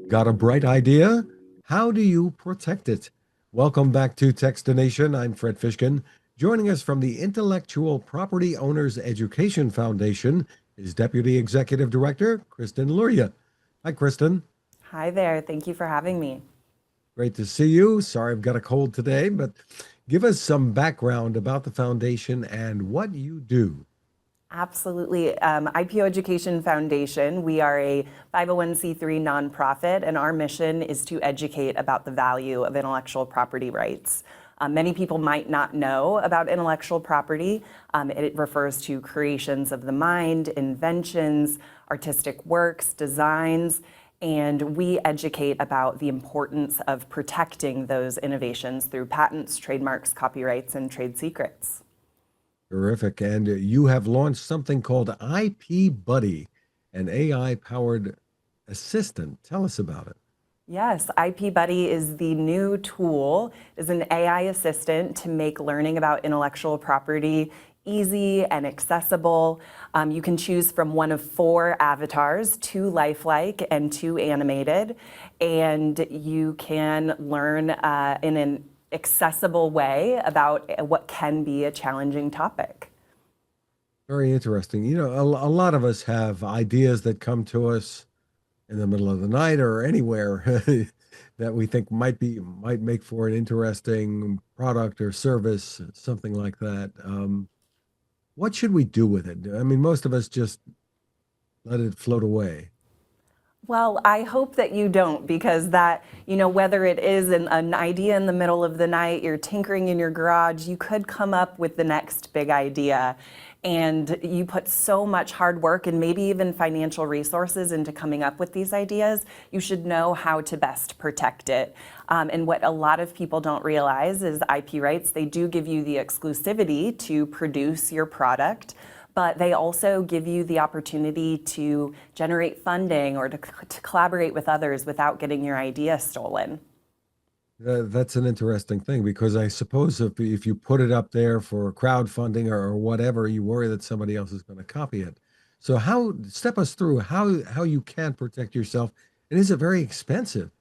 Got a bright idea? How do you protect it? Welcome back to Techstination. I'm Fred Fishkin. Joining us from the Intellectual Property Owners Education Foundation is Deputy Executive Director Kristen Lurye. Hi, Kristen. Hi there. Thank you for having me. Great to see you. Sorry I've got a cold today, but give us some background about the foundation and what you do. Absolutely. IPO Education Foundation, we are a 501c3 nonprofit, and our mission is to educate about the value of intellectual property rights. Many people might not know about intellectual property. It refers to creations of the mind, inventions, artistic works, designs, and we educate about the importance of protecting those innovations through patents, trademarks, copyrights, and trade secrets. Terrific. And you have launched something called IPBuddy, an AI-powered assistant. Tell us about it. Yes, IPBuddy is the new tool, is an AI assistant to make learning about intellectual property easy and accessible. You can choose from one of 4 avatars, 2 lifelike and 2 animated, and you can learn in an accessible way about what can be a challenging topic. Very interesting. You know, a lot of us have ideas that come to us in the middle of the night or anywhere that we think might make for an interesting product or service, something like that. What should we do with it? I mean, most of us just let it float away. Well, I hope that you don't, because that, whether it is an idea in the middle of the night, you're tinkering in your garage, you could come up with the next big idea. And you put so much hard work and maybe even financial resources into coming up with these ideas, you should know how to best protect it. And what a lot of people don't realize is IP rights, they do give you the exclusivity to produce your product, but they also give you the opportunity to generate funding or to collaborate with others without getting your idea stolen. That's an interesting thing because I suppose if you put it up there for crowdfunding or whatever, you worry that somebody else is going to copy it. So step us through how you can protect yourself. And is it very expensive?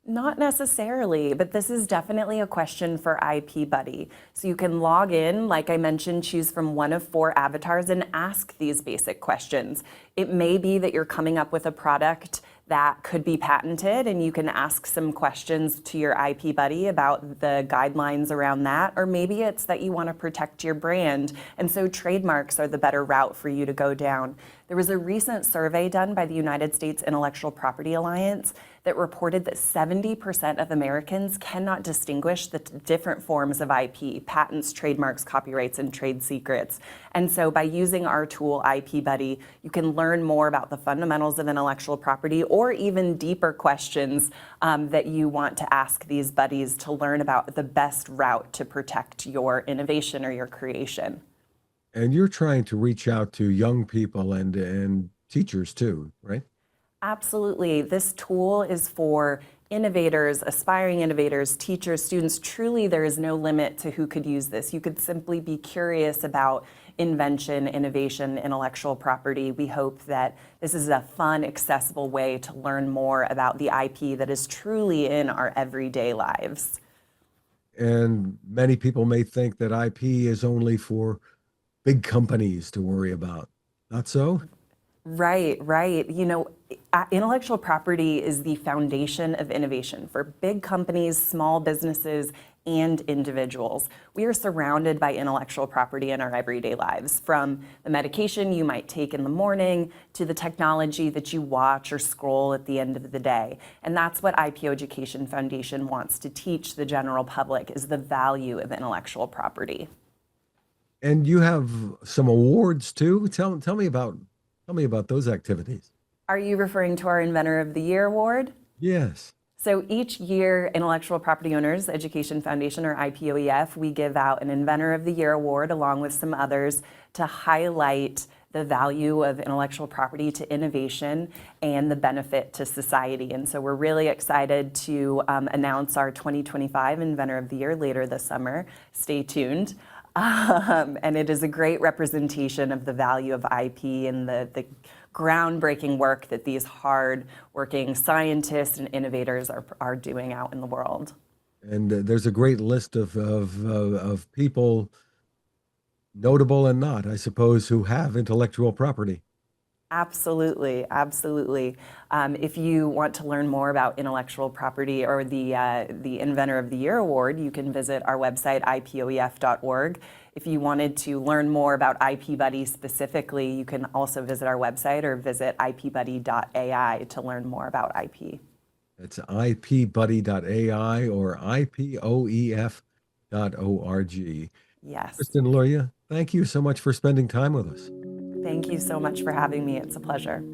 Not necessarily, but this is definitely a question for IPBuddy. So you can log in, like I mentioned, choose from one of 4 avatars and ask these basic questions. It may be that you're coming up with a product that could be patented, and you can ask some questions to your IPBuddy about the guidelines around that, or maybe it's that you want to protect your brand, and so trademarks are the better route for you to go down. There was a recent survey done by the United States Intellectual Property Alliance that reported that 70% of Americans cannot distinguish the different forms of IP, patents, trademarks, copyrights, and trade secrets. And so by using our tool, IPBuddy, you can learn more about the fundamentals of intellectual property or even deeper questions that you want to ask these buddies to learn about the best route to protect your innovation or your creation. And you're trying to reach out to young people and teachers too, right? Absolutely. This tool is for innovators, aspiring innovators, teachers, students. Truly, there is no limit to who could use this. You could simply be curious about invention, innovation, intellectual property. We hope that this is a fun, accessible way to learn more about the IP that is truly in our everyday lives. And many people may think that IP is only for big companies to worry about. Not so? Right, right. Intellectual property is the foundation of innovation for big companies, small businesses, and individuals. We are surrounded by intellectual property in our everyday lives, from the medication you might take in the morning to the technology that you watch or scroll at the end of the day. And that's what IPO Education Foundation wants to teach the general public, is the value of intellectual property. And you have some awards too. Tell me about those activities. Are you referring to our Inventor of the Year award? Yes. So each year, Intellectual Property Owners Education Foundation, or IPOEF, we give out an Inventor of the Year award along with some others to highlight the value of intellectual property to innovation and the benefit to society. And so we're really excited to announce our 2025 Inventor of the Year later this summer. Stay tuned. And it is a great representation of the value of IP and the groundbreaking work that these hard-working scientists and innovators are doing out in the world. And there's a great list of people, notable and not, I suppose, who have intellectual property. Absolutely, absolutely. If you want to learn more about intellectual property or the Inventor of the Year award, you can visit our website, ipoef.org. If you wanted to learn more about IPBuddy specifically, you can also visit our website or visit IPBuddy.ai to learn more about IP. It's IPBuddy.ai or IPOEF.org. Yes. Kristen Lurye, thank you so much for spending time with us. Thank you so much for having me. It's a pleasure.